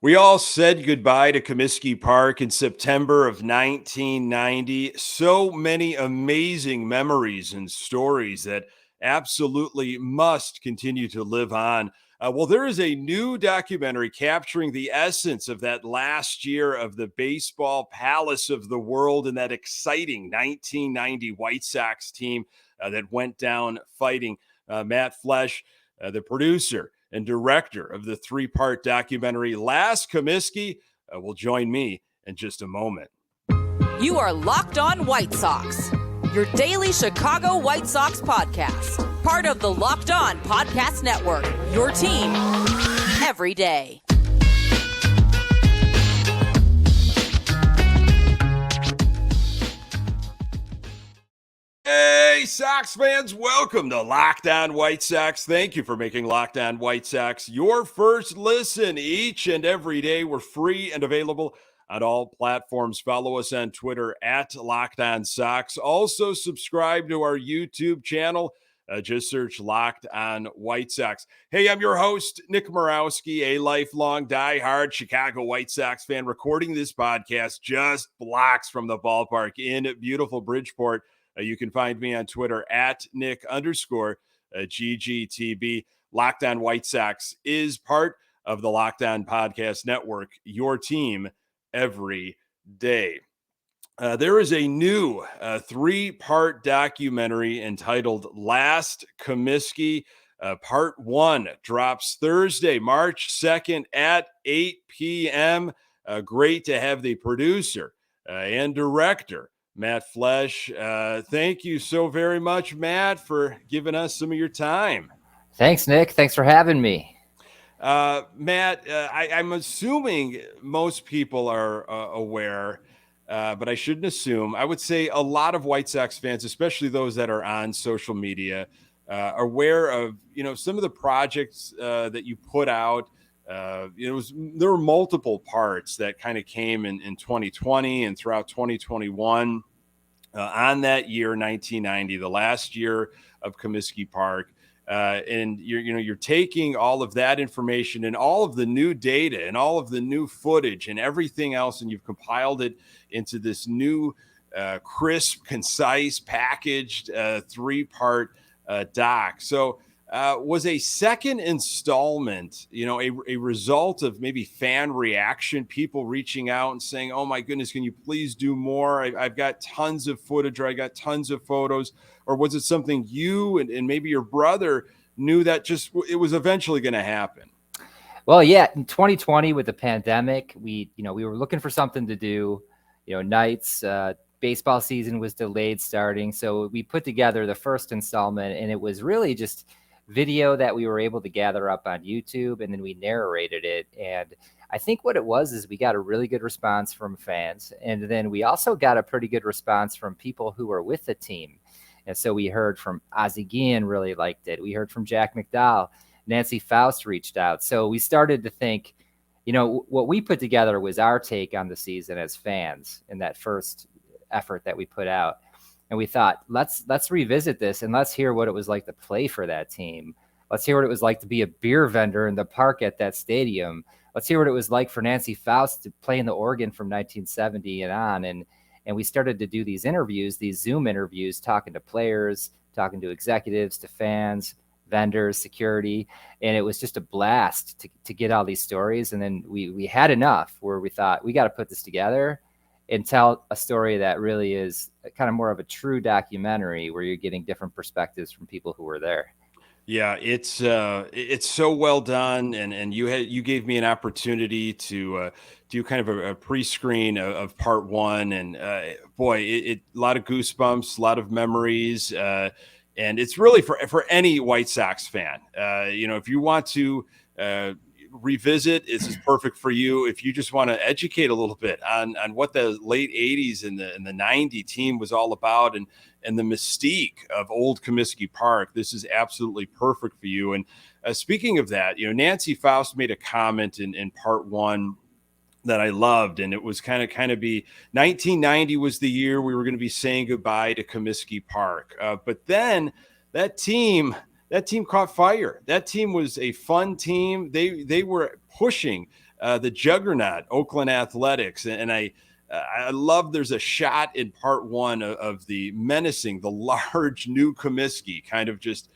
We all said goodbye to Comiskey Park in September of 1990. So many amazing memories and stories that absolutely must continue to live on. Well, there is a new documentary capturing the essence of that last year of the baseball palace of the world and that exciting 1990 White Sox team that went down fighting. Matt Flesch, the producer and director of the three-part documentary Last Comiskey, will join me in just a moment. You are Locked On White Sox, your daily Chicago White Sox podcast. Part of the Locked On Podcast Network, your team every day. Hey, Sox fans, welcome to Locked On White Sox. Thank you for making Locked On White Sox your first listen each and every day. We're free and available on all platforms. Follow us on Twitter at Locked On Sox. Also, subscribe to our YouTube channel. Just search Locked On White Sox. Hey, I'm your host, Nick Morawski, a lifelong diehard Chicago White Sox fan, recording this podcast just blocks from the ballpark in beautiful Bridgeport. You can find me on Twitter at Nick_GGTB. Locked On White Sox is part of the Locked On Podcast Network, your team every day. There is a new three-part documentary entitled Last Comiskey. Part 1 drops Thursday, March 2nd at 8 p.m. Great to have the producer and director, Matt Flesch. Thank you so very much, Matt, for giving us some of your time. Thanks, Nick. Thanks for having me. Matt, I'm assuming most people are aware, but I shouldn't assume. I would say a lot of White Sox fans, especially those that are on social media, are aware of some of the projects that you put out. There were multiple parts that kind of came in 2020 and throughout 2021 on that year, 1990, the last year of Comiskey Park. And you're taking all of that information and all of the new data and all of the new footage and everything else, and you've compiled it into this new crisp, concise, packaged three-part doc. So was a second installment, a result of maybe fan reaction, people reaching out and saying, oh my goodness, can you please do more? I've got tons of footage, or I got tons of photos. Or was it something you and maybe your brother knew that it was eventually going to happen? Well, yeah, in 2020 with the pandemic, we were looking for something to do, nights, baseball season was delayed starting. So we put together the first installment, and it was really just video that we were able to gather up on YouTube, and then we narrated it. And I think what it was is we got a really good response from fans. And then we also got a pretty good response from people who were with the team. And so we heard from Ozzie Guillen really liked it. We heard from Jack McDowell. Nancy Faust reached out. So we started to think, what we put together was our take on the season as fans in that first effort that we put out. And we thought, let's revisit this and let's hear what it was like to play for that team. Let's hear what it was like to be a beer vendor in the park at that stadium. Let's hear what it was like for Nancy Faust to play in the Oregon from 1970 and on. And we started to do these interviews, these Zoom interviews, talking to players, talking to executives, to fans, vendors, security. And it was just a blast to get all these stories. And then we had enough where we thought, we got to put this together and tell a story that really is kind of more of a true documentary where you're getting different perspectives from people who were there. Yeah, it's so well done, and you gave me an opportunity to do kind of a pre-screen of part 1, and boy, a lot of goosebumps, a lot of memories, and it's really for any White Sox fan. If you want to revisit, this is perfect for you. If you just want to educate a little bit on what the late 80s and the 90 team was all about, and the mystique of old Comiskey Park, this is absolutely perfect for you. And speaking of that, Nancy Faust made a comment in part 1 that I loved, and it was kind of 1990 was the year we were going to be saying goodbye to Comiskey Park. But then that team caught fire. That team was a fun team. They were pushing the juggernaut Oakland Athletics. And I love there's a shot in part one of the large new Comiskey kind of just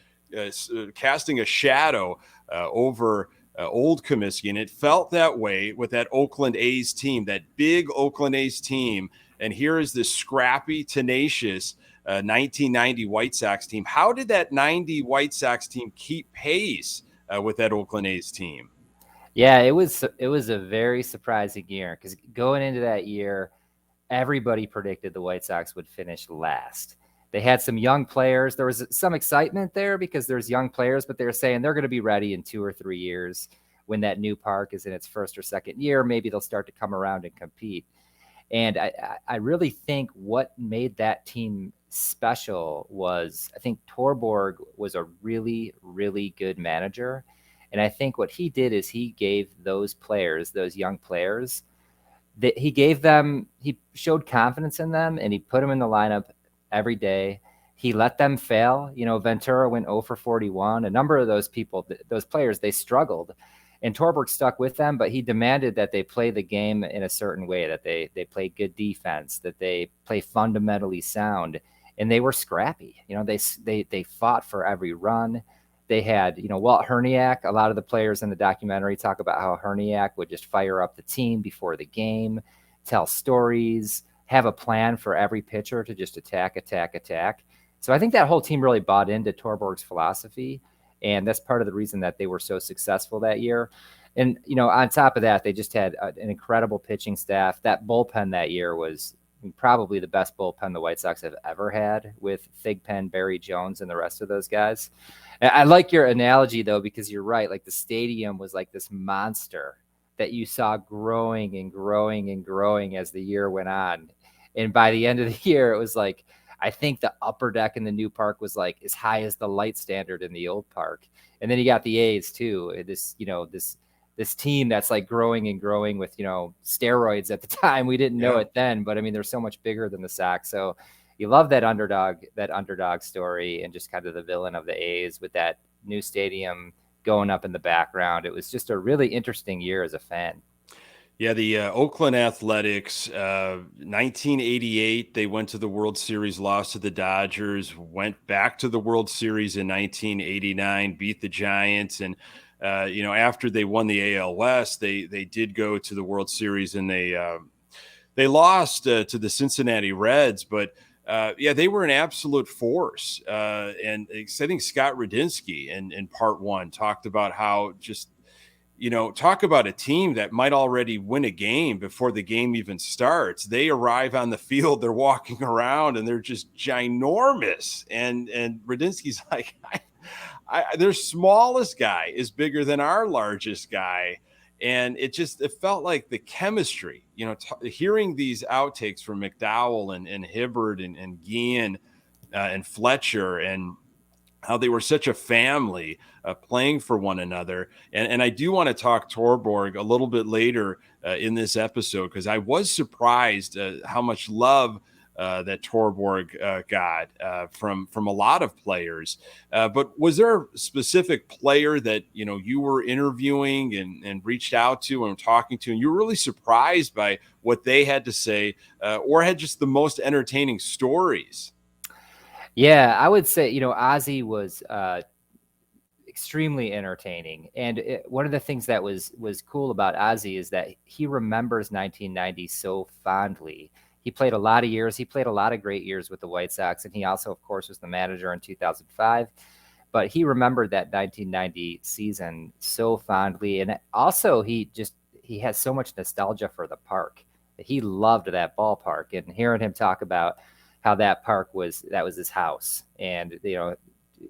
casting a shadow over old Comiskey. And it felt that way with that Oakland A's team, that big Oakland A's team. And here is this scrappy, tenacious 1990 White Sox team. How did that 90 White Sox team keep pace with that Oakland A's team? Yeah, it was a very surprising year because going into that year, everybody predicted the White Sox would finish last. They had some young players. There was some excitement there because there's young players, but they're saying they're going to be ready in 2 or 3 years when that new park is in its first or second year. Maybe they'll start to come around and compete. And I really think what made that team special was I think Torborg was a really, really good manager. And I think what he did is he gave those players, those young players, that he showed confidence in them and he put them in the lineup every day. He let them fail. Ventura went 0 for 41. A number of those people, those players, they struggled. And Torborg stuck with them, but he demanded that they play the game in a certain way, that they play good defense, that they play fundamentally sound. And they were scrappy. They fought for every run. They had, Walt Herniak. A lot of the players in the documentary talk about how Herniak would just fire up the team before the game, tell stories, have a plan for every pitcher to just attack. So I think that whole team really bought into Torborg's philosophy, and that's part of the reason that they were so successful that year. And, on top of that, they just had an incredible pitching staff. That bullpen that year was probably the best bullpen the White Sox have ever had, with Thigpen, Barry Jones, and the rest of those guys. I like your analogy, though, because you're right. Like, the stadium was like this monster that you saw growing and growing and growing as the year went on. And by the end of the year, it was like, I think the upper deck in the new park was like as high as the light standard in the old park. And then you got the A's too. This team that's like growing and growing with, steroids at the time. We didn't know it then, but I mean, they're so much bigger than the Sox. So you love that underdog story, and just kind of the villain of the A's with that new stadium going up in the background. It was just a really interesting year as a fan. Yeah, the Oakland Athletics, 1988, they went to the World Series, lost to the Dodgers, went back to the World Series in 1989, beat the Giants. And, after they won the AL West, they did go to the World Series, and they lost to the Cincinnati Reds. But, they were an absolute force. And I think Scott Radinsky in part one talked about how just, talk about a team that might already win a game before the game even starts. They arrive on the field, they're walking around, and they're just ginormous. And Radinsky's like, their smallest guy is bigger than our largest guy. And it felt like the chemistry, hearing these outtakes from McDowell and Hibbard and Guillen and Fletcher, and how they were such a family playing for one another. And I do want to talk Torborg a little bit later in this episode, because I was surprised how much love that Torborg got from a lot of players. But was there a specific player that, you were interviewing and reached out to and talking to, and you were really surprised by what they had to say, or had just the most entertaining stories? Yeah, I would say, Ozzie was extremely entertaining. And one of the things that was cool about Ozzie is that he remembers 1990 so fondly. He played a lot of years. He played a lot of great years with the White Sox. And he also, of course, was the manager in 2005. But he remembered that 1990 season so fondly. And also, he has so much nostalgia for the park. He loved that ballpark. And hearing him talk about how that park was his house. And,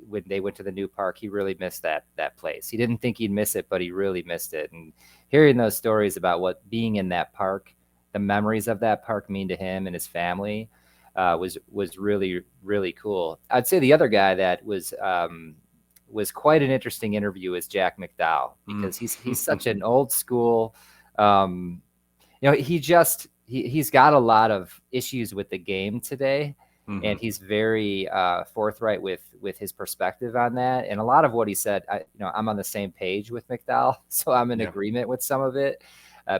when they went to the new park, he really missed that place. He didn't think he'd miss it, but he really missed it. And hearing those stories about what being in that park, the memories of that park mean to him and his family, was really, really cool. I'd say the other guy that was quite an interesting interview is Jack McDowell, because he's such an old school, he's got a lot of issues with the game today. And he's very forthright with his perspective on that. And a lot of what he said, I'm on the same page with McDowell, so I'm in agreement with some of it.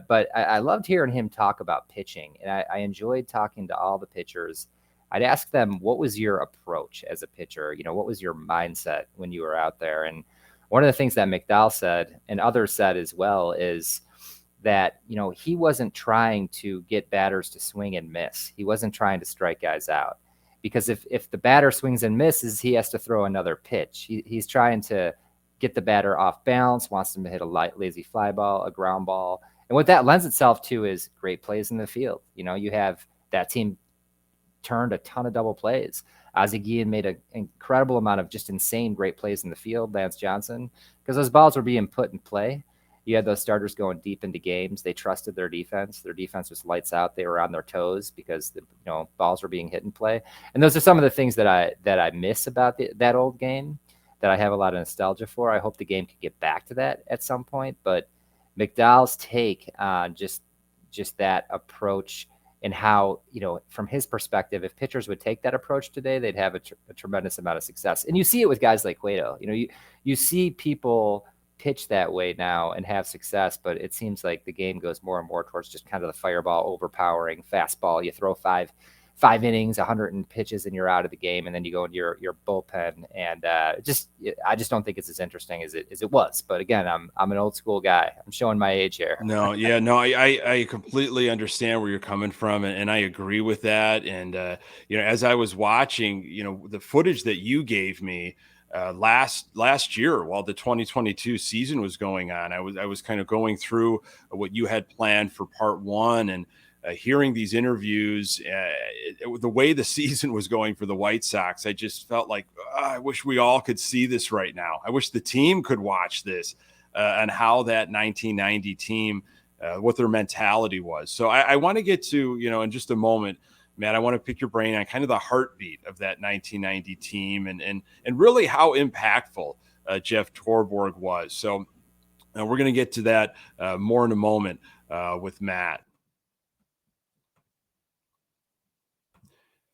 But I loved hearing him talk about pitching, and I enjoyed talking to all the pitchers. I'd ask them, what was your approach as a pitcher? What was your mindset when you were out there? And one of the things that McDowell said, and others said as well, is that, he wasn't trying to get batters to swing and miss. He wasn't trying to strike guys out. Because if the batter swings and misses, he has to throw another pitch. He's trying to get the batter off balance, wants them to hit a lazy fly ball, a ground ball. And what that lends itself to is great plays in the field. You have that team turned a ton of double plays. Ozzie Guillen made an incredible amount of just insane great plays in the field, Lance Johnson, because those balls were being put in play. You had those starters going deep into games. They trusted their defense. Their defense was lights out. They were on their toes because the balls were being hit in play. And those are some of the things that I miss about that old game that I have a lot of nostalgia for. I hope the game could get back to that at some point. But McDowell's take on just that approach and how, from his perspective, if pitchers would take that approach today, they'd have a tremendous amount of success. And you see it with guys like Cueto. You see people pitch that way now and have success, but it seems like the game goes more and more towards just kind of the fireball, overpowering fastball. You throw five innings, 100 pitches, and you're out of the game, and then you go into your bullpen. And I just don't think it's as interesting as it was. But again, I'm an old school guy. I'm showing my age here. I completely understand where you're coming from, and I agree with that. And as I was watching, the footage that you gave me last year while the 2022 season was going on, I was kind of going through what you had planned for part one, and hearing these interviews, the way the season was going for the White Sox, I just felt like, I wish we all could see this right now. I wish the team could watch this and how that 1990 team, what their mentality was. So I want to get to, in just a moment, Matt, I want to pick your brain on kind of the heartbeat of that 1990 team and really how impactful Jeff Torborg was. So we're going to get to that more in a moment with Matt.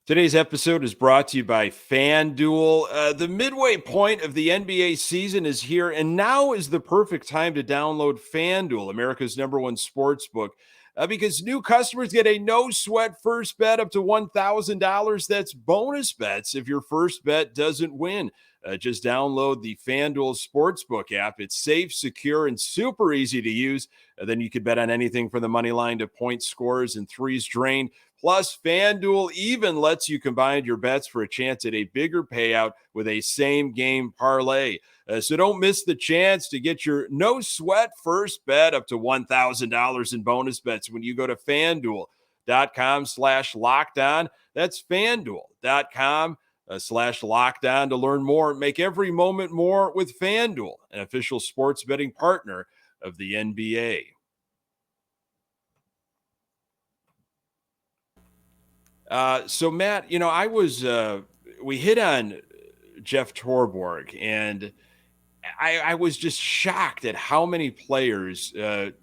Today's episode is brought to you by FanDuel. The midway point of the NBA season is here, and now is the perfect time to download FanDuel, America's #1 sports book. Because new customers get a no-sweat first bet up to $1,000. That's bonus bets if your first bet doesn't win. Just download the FanDuel Sportsbook app. It's safe, secure, and super easy to use. Then you could bet on anything from the money line to point scores and threes drained. Plus, FanDuel even lets you combine your bets for a chance at a bigger payout with a same-game parlay. So don't miss the chance to get your no-sweat first bet up to $1,000 in bonus bets when you go to FanDuel.com/lockedon. That's FanDuel.com/lockedon to learn more. Make every moment more with FanDuel, an official sports betting partner of the NBA. So Matt, we hit on Jeff Torborg, and I was just shocked at how many players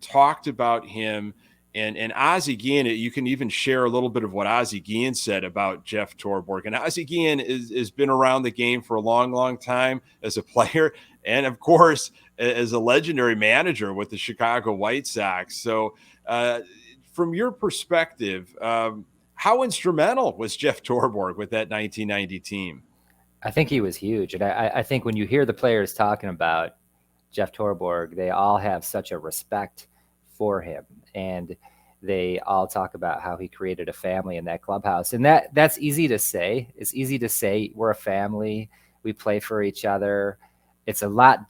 talked about him and Ozzie Guillen. You can even share a little bit of what Ozzie Guillen said about Jeff Torborg. And Ozzie Guillen has been around the game for a long, long time as a player, and of course, as a legendary manager with the Chicago White Sox. So from your perspective, how instrumental was Jeff Torborg with that 1990 team? I think he was huge. And I think when you hear the players talking about Jeff Torborg, they all have such a respect for him. And they all talk about how he created a family in that clubhouse. And that's easy to say. It's easy to say we're a family. We play for each other. It's a lot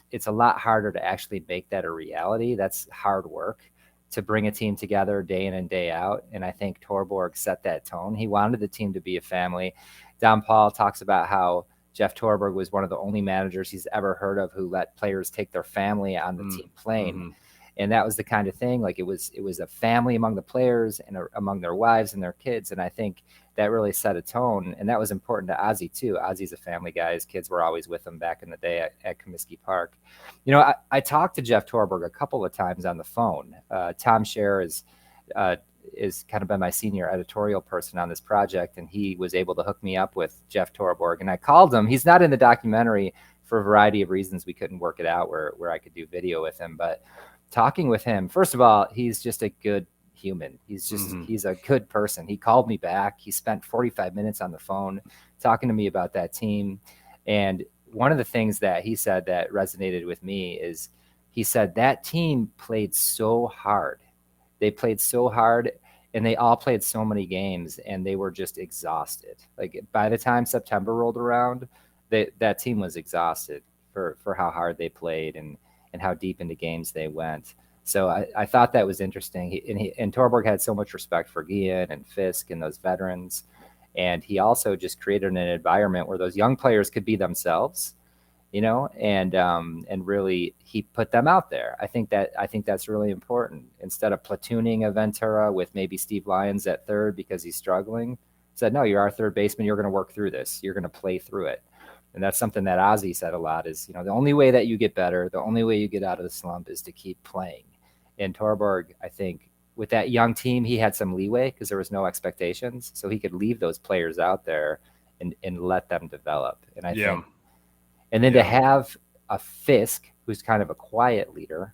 harder to actually make that a reality. That's hard work to bring a team together day in and day out. And I think Torborg set that tone. He wanted the team to be a family. Don Paul talks about how Jeff Torborg was one of the only managers he's ever heard of who let players take their family on the team plane. Mm-hmm. And that was the kind of thing, like it was a family among the players and among their wives and their kids. And I think that really set a tone. And that was important to Ozzie too. Ozzie's a family guy. His kids were always with him back in the day at Comiskey Park. I talked to Jeff Torborg a couple of times on the phone. Tom Scher is kind of been my senior editorial person on this project, and he was able to hook me up with Jeff Torborg. And I called him. He's not in the documentary for a variety of reasons. We couldn't work it out where I could do video with him. But talking with him, first of all, he's just a good human. He's a good person. He called me back. He spent 45 minutes on the phone talking to me about that team. And one of the things that he said that resonated with me is he said that team played so hard. They played so hard, and they all played so many games, and they were just exhausted. Like by the time September rolled around, that team was exhausted for how hard they played and how deep into games they went. So I thought that was interesting. And Torborg had so much respect for Guillen and Fisk and those veterans. And he also just created an environment where those young players could be themselves, and really he put them out there. I think that's really important. Instead of platooning a Ventura with maybe Steve Lyons at third because he's struggling, said, no, you're our third baseman. You're going to work through this. You're going to play through it. And that's something that Ozzie said a lot is, the only way that you get better, the only way you get out of the slump is to keep playing. And Torborg, I think, with that young team, he had some leeway because there was no expectations. So he could leave those players out there and let them develop. And I think, and then to have a Fisk, who's kind of a quiet leader,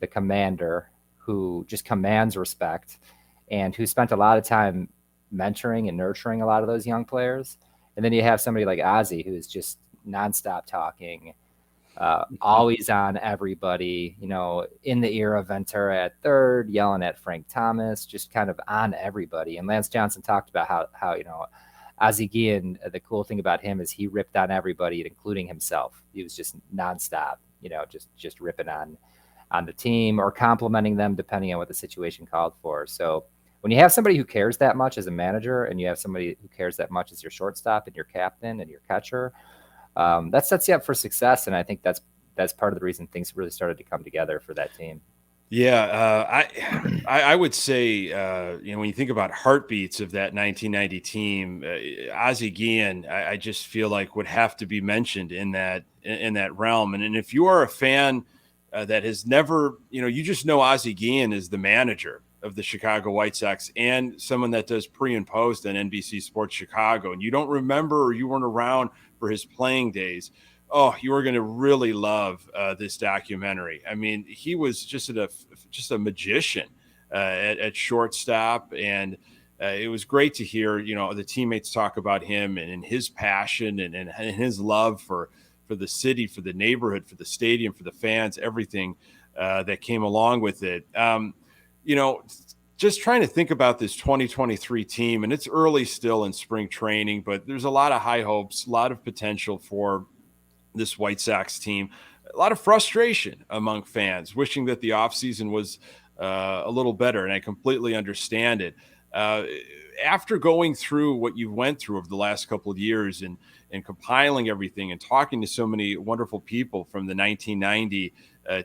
the commander who just commands respect and who spent a lot of time mentoring and nurturing a lot of those young players. And then you have somebody like Ozzie, who is just nonstop talking, always on everybody, in the ear of Ventura at third, yelling at Frank Thomas, just kind of on everybody. And Lance Johnson talked about how Ozzie Guillen, the cool thing about him is he ripped on everybody, including himself. He was just nonstop, just ripping on the team or complimenting them depending on what the situation called for. So when you have somebody who cares that much as a manager and you have somebody who cares that much as your shortstop and your captain and your catcher, that sets you up for success. And I think that's part of the reason things really started to come together for that team. Yeah, I would say, when you think about heartbeats of that 1990 team, Ozzie Guillen, I just feel like would have to be mentioned in that realm. And if you are a fan that has never, you just know Ozzie Guillen is the manager of the Chicago White Sox and someone that does pre and post on NBC Sports Chicago, and you don't remember or you weren't around for his playing days, you are going to really love this documentary. I mean, he was just a magician at shortstop, and it was great to hear, the teammates talk about him and his passion and his love for the city, for the neighborhood, for the stadium, for the fans, everything that came along with it. Just trying to think about this 2023 team, and it's early still in spring training, but there's a lot of high hopes, a lot of potential for this White Sox team, a lot of frustration among fans, wishing that the offseason was a little better, and I completely understand it. After going through what you went through over the last couple of years and compiling everything and talking to so many wonderful people from the 1990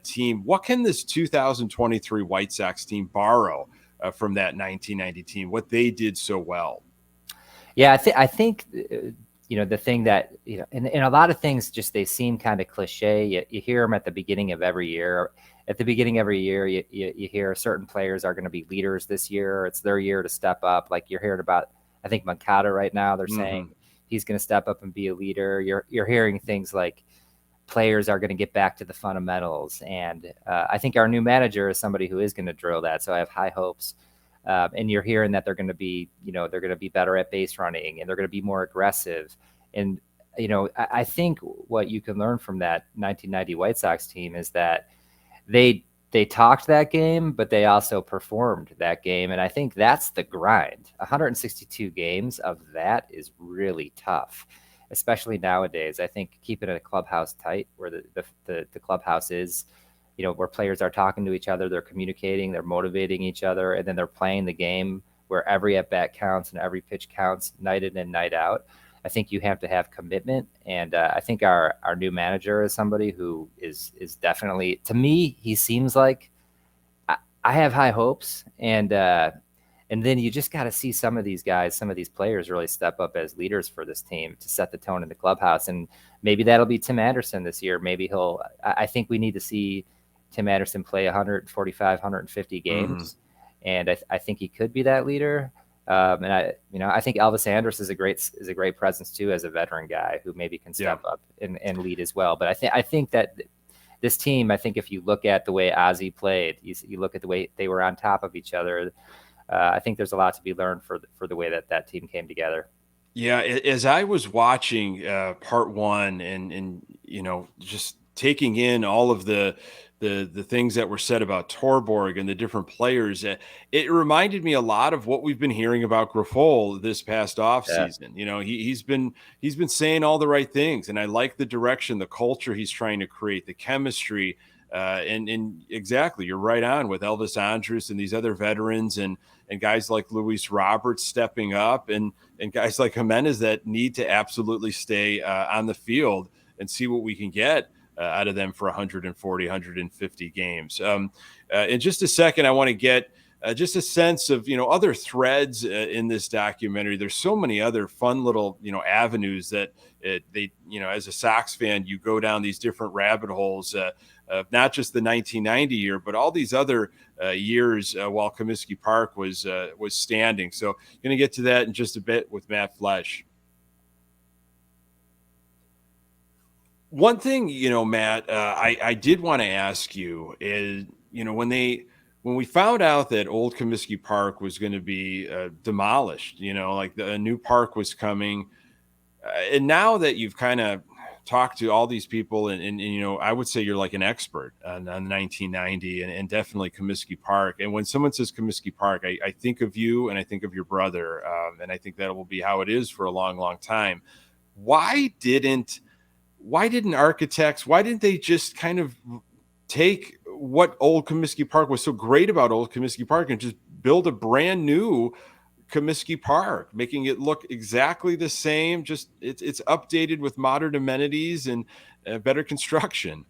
team, what can this 2023 White Sox team borrow from that 1990 team, what they did so well? Yeah, I think the thing that, and a lot of things just, they seem kind of cliche. You hear them at the beginning of every year. At the beginning of every year, you hear certain players are going to be leaders this year. It's their year to step up. Like you're hearing about, I think, Moncada right now, they're saying he's going to step up and be a leader. You're hearing things like players are going to get back to the fundamentals. And I think our new manager is somebody who is going to drill that. So I have high hopes. And you're hearing that they're going to be, they're going to be better at base running and they're going to be more aggressive. And, I think what you can learn from that 1990 White Sox team is that they talked that game, but they also performed that game. And I think that's the grind. 162 games of that is really tough, especially nowadays. I think keeping a clubhouse tight where the clubhouse is, where players are talking to each other, they're communicating, they're motivating each other, and then they're playing the game where every at-bat counts and every pitch counts night in and night out. I think you have to have commitment. And I think our new manager is somebody who is definitely, to me, he seems like I have high hopes. And then you just got to see some of these guys, some of these players really step up as leaders for this team to set the tone in the clubhouse. And maybe that'll be Tim Anderson this year. Maybe I think we need to see Tim Anderson play 145, 150 games and I think he could be that leader. And I think Elvis Andrus is a great presence too, as a veteran guy who maybe can step up and lead as well. But I think that this team, I think if you look at the way Ozzie played, you look at the way they were on top of each other. I think there's a lot to be learned for the way that team came together. Yeah, as I was watching part one and just taking in all of the things that were said about Torborg and the different players, it reminded me a lot of what we've been hearing about Grifol this past offseason. He's been saying all the right things, and I like the direction, the culture he's trying to create, the chemistry. And exactly, you're right on with Elvis Andrus and these other veterans and guys like Luis Roberts stepping up and guys like Jimenez that need to absolutely stay on the field and see what we can get out of them for 140, 150 games. In just a second, I want to get just a sense of, other threads in this documentary. There's so many other fun little, avenues that as a Sox fan, you go down these different rabbit holes, not just the 1990 year, but all these other years while Comiskey Park was standing. So going to get to that in just a bit with Matt Flesch. One thing, Matt, I did want to ask you is, when we found out that old Comiskey Park was going to be demolished, like a new park was coming, and now that you've kind of talked to all these people and I would say you're like an expert on 1990 and definitely Comiskey Park. And when someone says Comiskey Park, I think of you and I think of your brother. And I think that will be how it is for a long, long time. Why didn't architects, why didn't they just kind of take what old Comiskey Park was so great about old Comiskey Park and just build a brand new Comiskey Park, making it look exactly the same, just it's updated with modern amenities and better construction?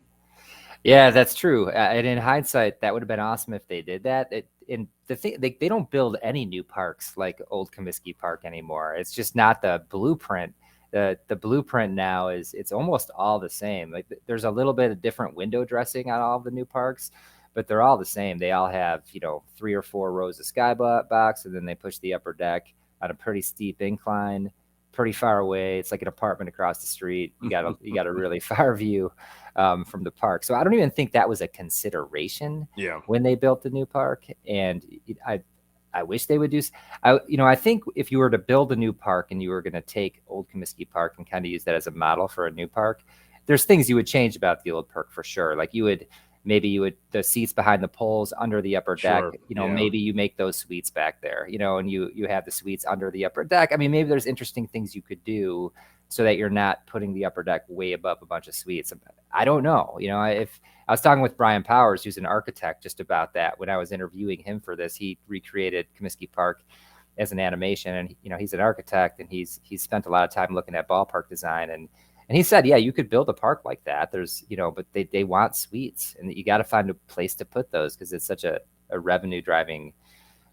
Yeah, that's true. And in hindsight, that would have been awesome if they did that. And the thing, they don't build any new parks like old Comiskey Park anymore. It's just not the blueprint. The blueprint now it's almost all the same. Like there's a little bit of different window dressing on all of the new parks, but they're all the same. They all have, 3 or 4 rows of skybox, and then they push the upper deck on a pretty steep incline, pretty far away. It's like an apartment across the street. You got a really far view from the park. So I don't even think that was a consideration when they built the new park. And I wish they would do. I think if you were to build a new park and you were going to take old Comiskey Park and kind of use that as a model for a new park, there's things you would change about the old park for sure. Like the seats behind the poles under the upper deck, maybe you make those suites back there, and you have the suites under the upper deck. I mean, maybe there's interesting things you could do so that you're not putting the upper deck way above a bunch of suites. I don't know. If I was talking with Brian Powers, who's an architect, just about that. When I was interviewing him for this, he recreated Comiskey Park as an animation, and he's an architect, and he's spent a lot of time looking at ballpark design, and he said, yeah, you could build a park like that. There's, but they want suites, and you got to find a place to put those because it's such a revenue driving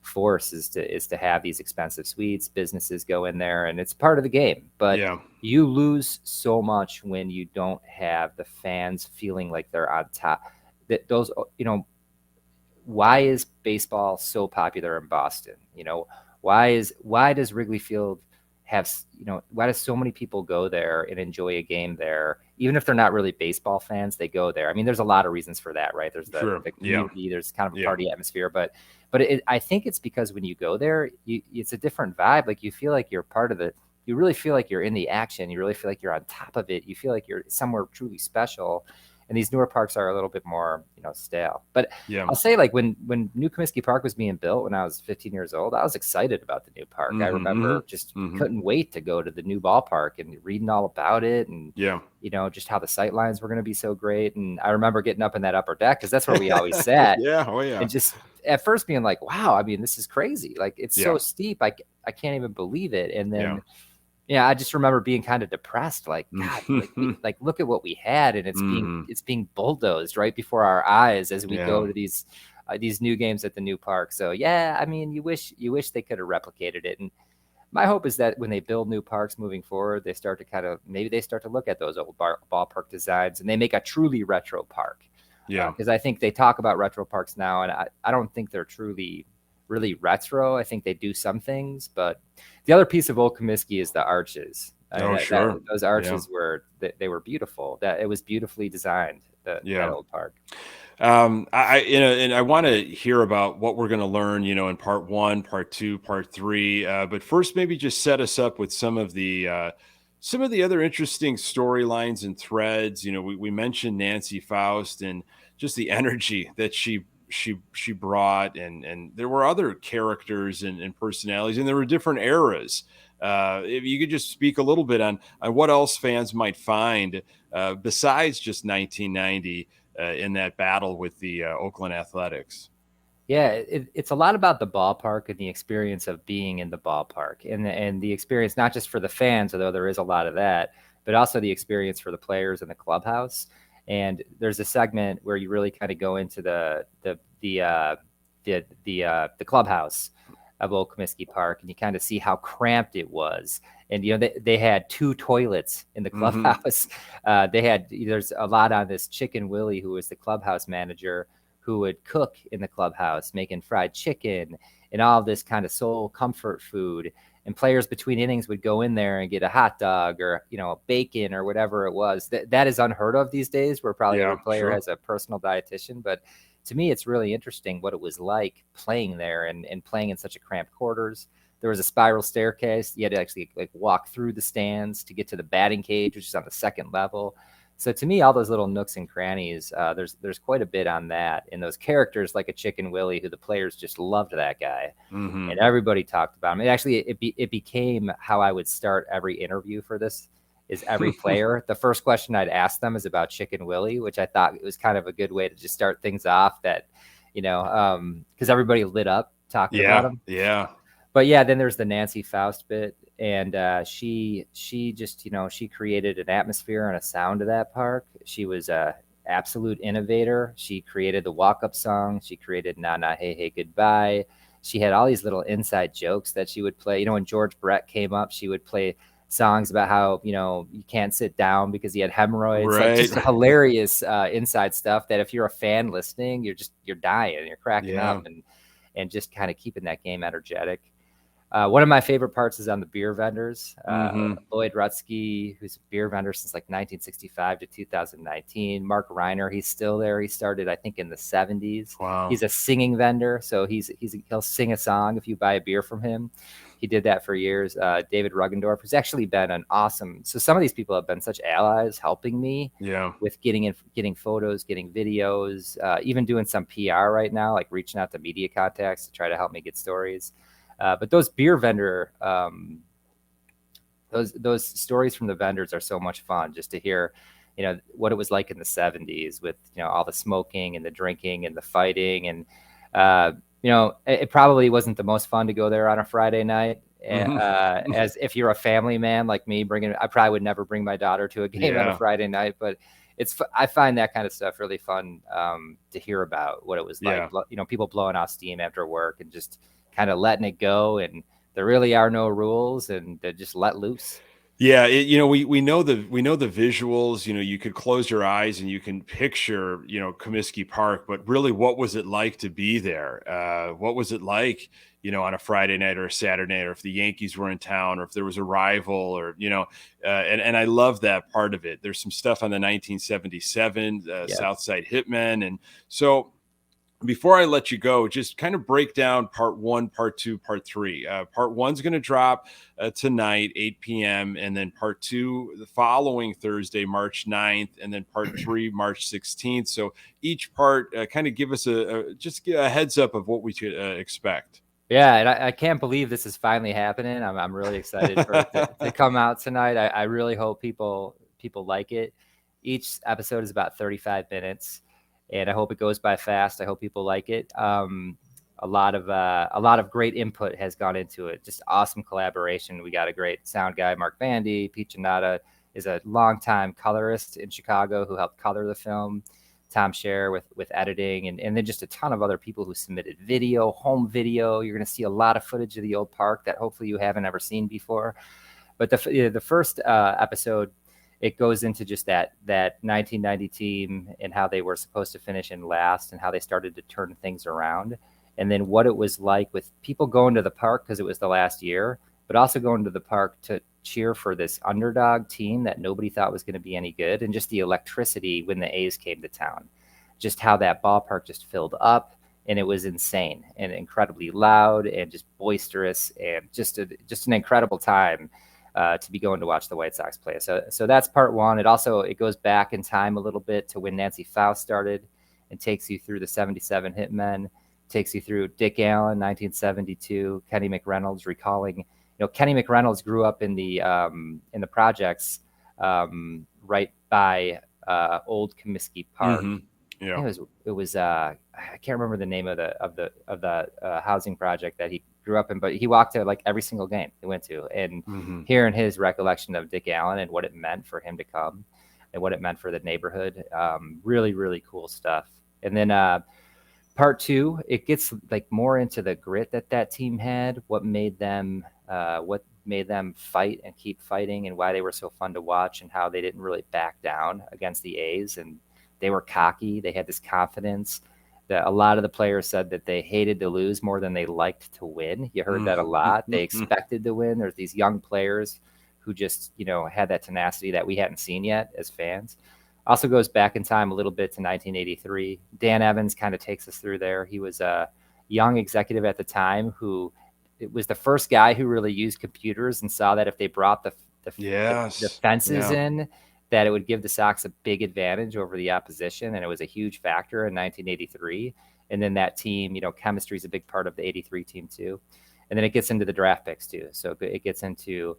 force is to have these expensive suites. Businesses go in there, and it's part of the game. But you lose so much when you don't have the fans feeling like they're on top. That those, why is baseball so popular in Boston? Why does Wrigley Field have, why do so many people go there and enjoy a game there? Even if they're not really baseball fans, they go there. I mean, there's a lot of reasons for that, right? There's the community, there's kind of a party atmosphere, but I think it's because when you go there, it's a different vibe. Like you feel like you're part of you really feel like you're in the action. You really feel like you're on top of it. You feel like you're somewhere truly special. And these newer parks are a little bit more, stale. But I'll say, like, when New Comiskey Park was being built when I was 15 years old, I was excited about the new park. I remember just couldn't wait to go to the new ballpark and reading all about it, and just how the sight lines were going to be so great. And I remember getting up in that upper deck because that's where we always sat. And just at first being like, wow, I mean, this is crazy. Like, it's so steep. I can't even believe it. And then. Yeah, I just remember being kind of depressed, like, God, like look at what we had, and it's being bulldozed right before our eyes as we go to these new games at the new park. So yeah, I mean, you wish they could have replicated it. And my hope is that when they build new parks moving forward, they start to look at those old ballpark designs and they make a truly retro park. Because I think they talk about retro parks now, and I don't think they're truly really retro. I think they do some things, but the other piece of Old Comiskey is the arches. Sure. Those arches they were beautiful. That it was beautifully designed. That old park. And I want to hear about what we're going to learn, in part 1, part 2, part 3. But first, maybe just set us up with some of the other interesting storylines and threads. We mentioned Nancy Faust and just the energy that she brought, and there were other characters and personalities, and there were different eras. If you could just speak a little bit on what else fans might find besides just 1990 in that battle with the Oakland Athletics. Yeah, it's a lot about the ballpark and the experience of being in the ballpark, and the experience not just for the fans, although there is a lot of that, but also the experience for the players in the clubhouse. And there's a segment where you really kind of go into the clubhouse of Old Comiskey Park, and you kind of see how cramped it was. And they had 2 toilets in the clubhouse. There's a lot on this Chicken Willie, who was the clubhouse manager, who would cook in the clubhouse, making fried chicken and all this kind of soul comfort food. And players between innings would go in there and get a hot dog or bacon or whatever it was. That is unheard of these days, where probably every player has a personal dietitian. But to me, it's really interesting what it was like playing there and playing in such a cramped quarters. There was a spiral staircase. You had to actually walk through the stands to get to the batting cage, which is on the second level. So to me, all those little nooks and crannies, there's quite a bit on that. And those characters like a Chicken Willie, who the players just loved that guy. And everybody talked about him. It became how I would start every interview for this. Is every player, the first question I'd ask them is about Chicken Willie, which I thought it was kind of a good way to just start things off, that, because everybody lit up talking about him. Yeah. But yeah, then there's the Nancy Faust bit. And she just, she created an atmosphere and a sound of that park. She was a absolute innovator. She created the walk-up song. She created Na Na Hey Hey Goodbye. She had all these little inside jokes that she would play. When George Brett came up, she would play songs about how, you can't sit down because he had hemorrhoids. Right. Just hilarious inside stuff that if you're a fan listening, you're dying, you're cracking up and just kind of keeping that game energetic. One of my favorite parts is on the beer vendors. Lloyd Rutsky, who's a beer vendor since 1965 to 2019. Mark Reiner, he's still there. He started, I think, in the 70s. Wow. He's a singing vendor, so he'll sing a song if you buy a beer from him. He did that for years. David Ruggendorf, who's actually been an awesome. So some of these people have been such allies, helping me with getting photos, getting videos, even doing some PR right now, like reaching out to media contacts to try to help me get stories. But those beer vendor, those stories from the vendors are so much fun, just to hear, what it was like in the 70s with, all the smoking and the drinking and the fighting. And, it probably wasn't the most fun to go there on a Friday night. As if you're a family man like me, I probably would never bring my daughter to a game on a Friday night, but I find that kind of stuff really fun to hear about what it was like, people blowing off steam after work and just kind of letting it go, and there really are no rules, and they're just let loose. Yeah, we know the visuals. You could close your eyes and you can picture, Comiskey Park, but really, what was it like to be there? What was it like, on a Friday night or a Saturday night, or if the Yankees were in town, or if there was a rival, or and I love that part of it. There's some stuff on the 1977 Southside Hitmen, and so. Before I let you go, just kind of break down part 1, part 2, part 3. Part 1's going to drop tonight, 8 p.m. And then part 2 the following Thursday, March 9th. And then part 3, March 16th. So each part kind of give us just a heads up of what we should expect. Yeah, and I can't believe this is finally happening. I'm really excited for it to come out tonight. I really hope people like it. Each episode is about 35 minutes. And I hope it goes by fast. I hope people like it. A lot of great input has gone into it. Just awesome collaboration. We got a great sound guy, Mark Bandy. Pete Giannata is a longtime colorist in Chicago who helped color the film. Tom Scher with editing, and then just a ton of other people who submitted video, home video. You're going to see a lot of footage of the old park that hopefully you haven't ever seen before. But the first episode, it goes into just that 1990 team and how they were supposed to finish in last and how they started to turn things around. and then what it was like with people going to the park because it was the last year, but also going to the park to cheer for this underdog team that nobody thought was going to be any good, and just the electricity when the A's came to town, just how that ballpark just filled up, and it was insane and incredibly loud and just boisterous, and just an incredible time to be going to watch the White Sox play. So that's part one. It goes back in time a little bit to when Nancy Faust started, and takes you through the 77 Hitmen, takes you through Dick Allen, 1972, Kenny McReynolds, recalling, Kenny McReynolds grew up in the projects right by old Comiskey Park. Mm-hmm. Yeah. It was I can't remember the name of the housing project that he grew up in, but he walked to like every single game he went to, and hearing his recollection of Dick Allen and what it meant for him to come and what it meant for the neighborhood. Really, really cool stuff. And then part two, it gets like more into the grit that team had, what made them fight and keep fighting, and why they were so fun to watch, and how they didn't really back down against the A's, and they were cocky. They had this confidence that a lot of the players said that they hated to lose more than they liked to win. You heard that a lot. They expected to win. There's these young players who just, had that tenacity that we hadn't seen yet as fans. Also goes back in time a little bit to 1983. Dan Evans kind of takes us through there. He was a young executive at the time who it was the first guy who really used computers and saw that if they brought the fences in, that it would give the Sox a big advantage over the opposition. And it was a huge factor in 1983. And then that team, chemistry is a big part of the 83 team too. And then it gets into the draft picks too. So it gets into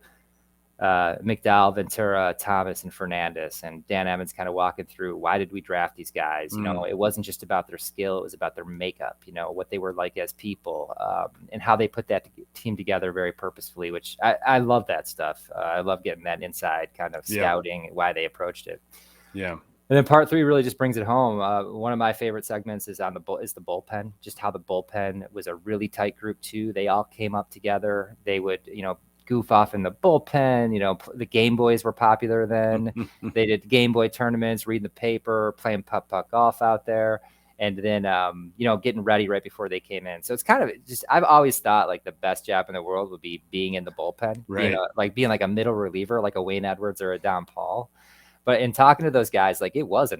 McDowell, Ventura, Thomas, and Fernandez, and Dan Evans kind of walking through why did we draft these guys. It wasn't just about their skill, it was about their makeup, what they were like as people, and how they put that team together very purposefully, which I love that stuff. I love getting that inside kind of scouting, why they approached it. Yeah. And then part three really just brings it home. One of my favorite segments is the bullpen, just how the bullpen was a really tight group too. They all came up together. They would, goof off in the bullpen. The Game Boys were popular then. They did Game Boy tournaments, reading the paper, playing putt golf out there, and then getting ready right before they came in. So it's kind of just, I've always thought like the best job in the world would be being in the bullpen, right? Being like a middle reliever, like a Wayne Edwards or a Don Paul. But in talking to those guys, like it was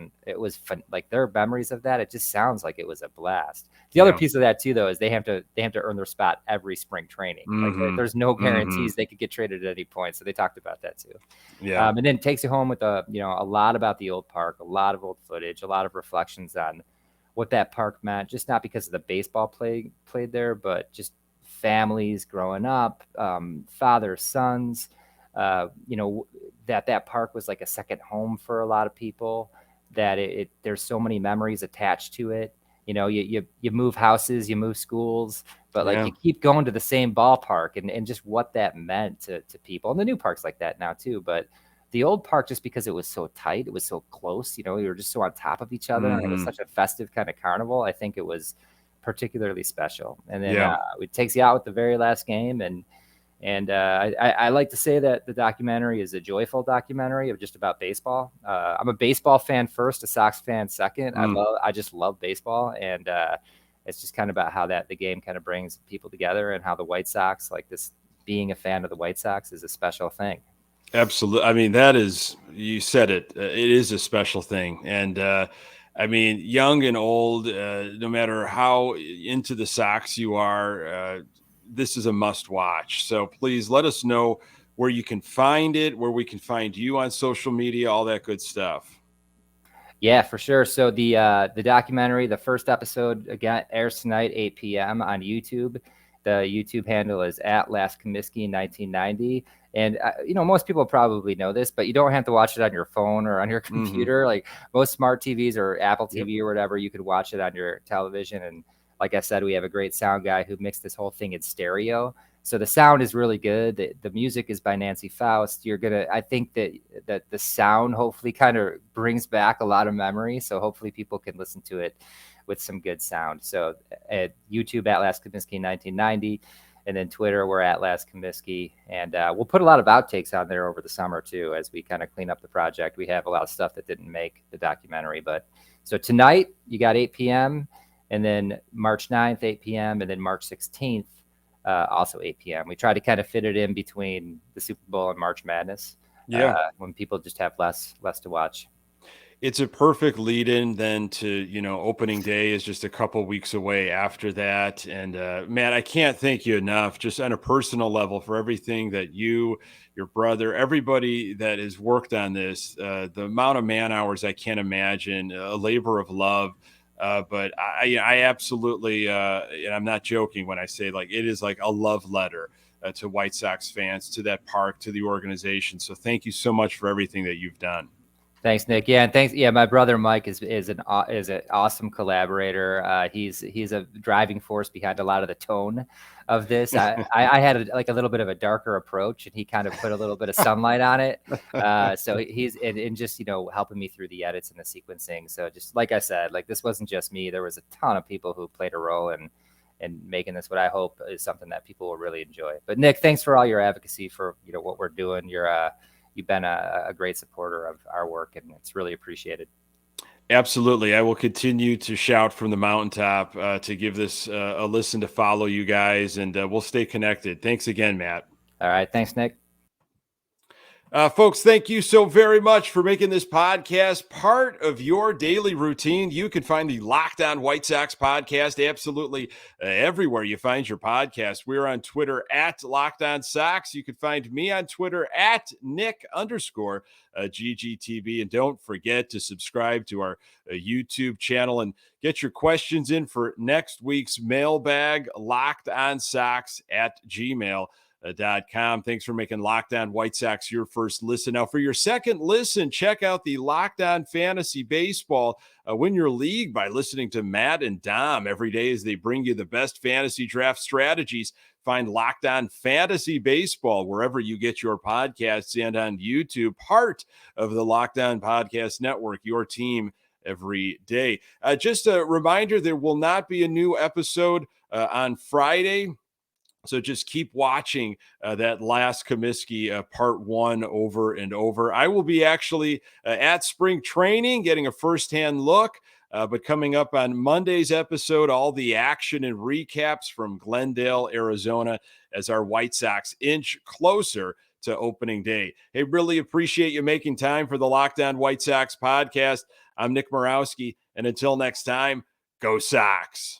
fun. Like their memories of that, it just sounds like it was a blast. The other piece of that too, though, is they have to earn their spot every spring training. Like there's no guarantees they could get traded at any point. So they talked about that too. Yeah. And then it takes you home with a lot about the old park, a lot of old footage, a lot of reflections on what that park meant, just not because of the baseball played there, but just families growing up, fathers, sons, that park was like a second home for a lot of people, that there's so many memories attached to it. You move houses, you move schools, but you keep going to the same ballpark, and just what that meant to people. And the new park's like that now too, but the old park, just because it was so tight, it was so close, we were just so on top of each other, and it was such a festive kind of carnival. I think it was particularly special. And then it takes you out with the very last game, and I like to say that the documentary is a joyful documentary of just about baseball. I'm a baseball fan first, a Sox fan second. I just love baseball, and it's just kind of about how the game kind of brings people together, and how the White Sox, like this, being a fan of the White Sox is a special thing. Absolutely. I mean, that is, you said it. It is a special thing, and I mean, young and old, no matter how into the Sox you are. This is a must watch. So please let us know where you can find it, where we can find you on social media, all that good stuff. Yeah, for sure. So the documentary, the first episode, again, airs tonight, 8 p.m. on YouTube. The YouTube handle is @LastComiskey1990. And, most people probably know this, but you don't have to watch it on your phone or on your computer. Like most smart TVs or Apple TV or whatever, you could watch it on your television. And like I said, we have a great sound guy who mixed this whole thing in stereo. So the sound is really good. The music is by Nancy Faust. I think that the sound hopefully kind of brings back a lot of memory. So hopefully people can listen to it with some good sound. So at YouTube, @LastComiskey1990, and then Twitter, we're @LastComiskey. And we'll put a lot of outtakes on there over the summer too, as we kind of clean up the project. We have a lot of stuff that didn't make the documentary, but so tonight you got 8 p.m. And then March 9th, 8 p.m., and then March 16th, also 8 p.m. We try to kind of fit it in between the Super Bowl and March Madness. When people just have less to watch. It's a perfect lead in then to, opening day is just a couple weeks away after that. And man, I can't thank you enough just on a personal level for everything that you, your brother, everybody that has worked on this, the amount of man hours I can't imagine, a labor of love. But I absolutely, and I'm not joking when I say like, it is like a love letter to White Sox fans, to that park, to the organization. So thank you so much for everything that you've done. Thanks, Nick. Yeah, and thanks. Yeah, my brother Mike is an awesome collaborator. He's a driving force behind a lot of the tone of this. I had a little bit of a darker approach, and he kind of put a little bit of sunlight on it. So he's and just helping me through the edits and the sequencing. So just like I said, like this wasn't just me. There was a ton of people who played a role in making this what I hope is something that people will really enjoy. But Nick, thanks for all your advocacy for what we're doing. You've been a great supporter of our work, and it's really appreciated. Absolutely. I will continue to shout from the mountaintop to give this a listen, to follow you guys, and we'll stay connected. Thanks again, Matt. All right. Thanks, Nick. Folks, thank you so very much for making this podcast part of your daily routine. You can find the Locked On White Sox podcast absolutely everywhere you find your podcast. We're on Twitter at Locked On Sox. You can find me on Twitter at Nick_GGTV. And don't forget to subscribe to our YouTube channel and get your questions in for next week's mailbag, lockedonsox@gmail.com. Thanks for making Locked On White Sox your first listen. Now, for your second listen, check out the Locked On Fantasy Baseball. Win your league by listening to Matt and Dom every day as they bring you the best fantasy draft strategies. Find Locked On Fantasy Baseball wherever you get your podcasts and on YouTube, part of the Locked On Podcast Network, your team every day. Just a reminder, there will not be a new episode on Friday. So just keep watching that last Comiskey part 1 over and over. I will be actually at spring training getting a firsthand look, but coming up on Monday's episode, all the action and recaps from Glendale, Arizona, as our White Sox inch closer to opening day. Hey, really appreciate you making time for the Locked On White Sox podcast. I'm Nick Morawski, and until next time, go Sox.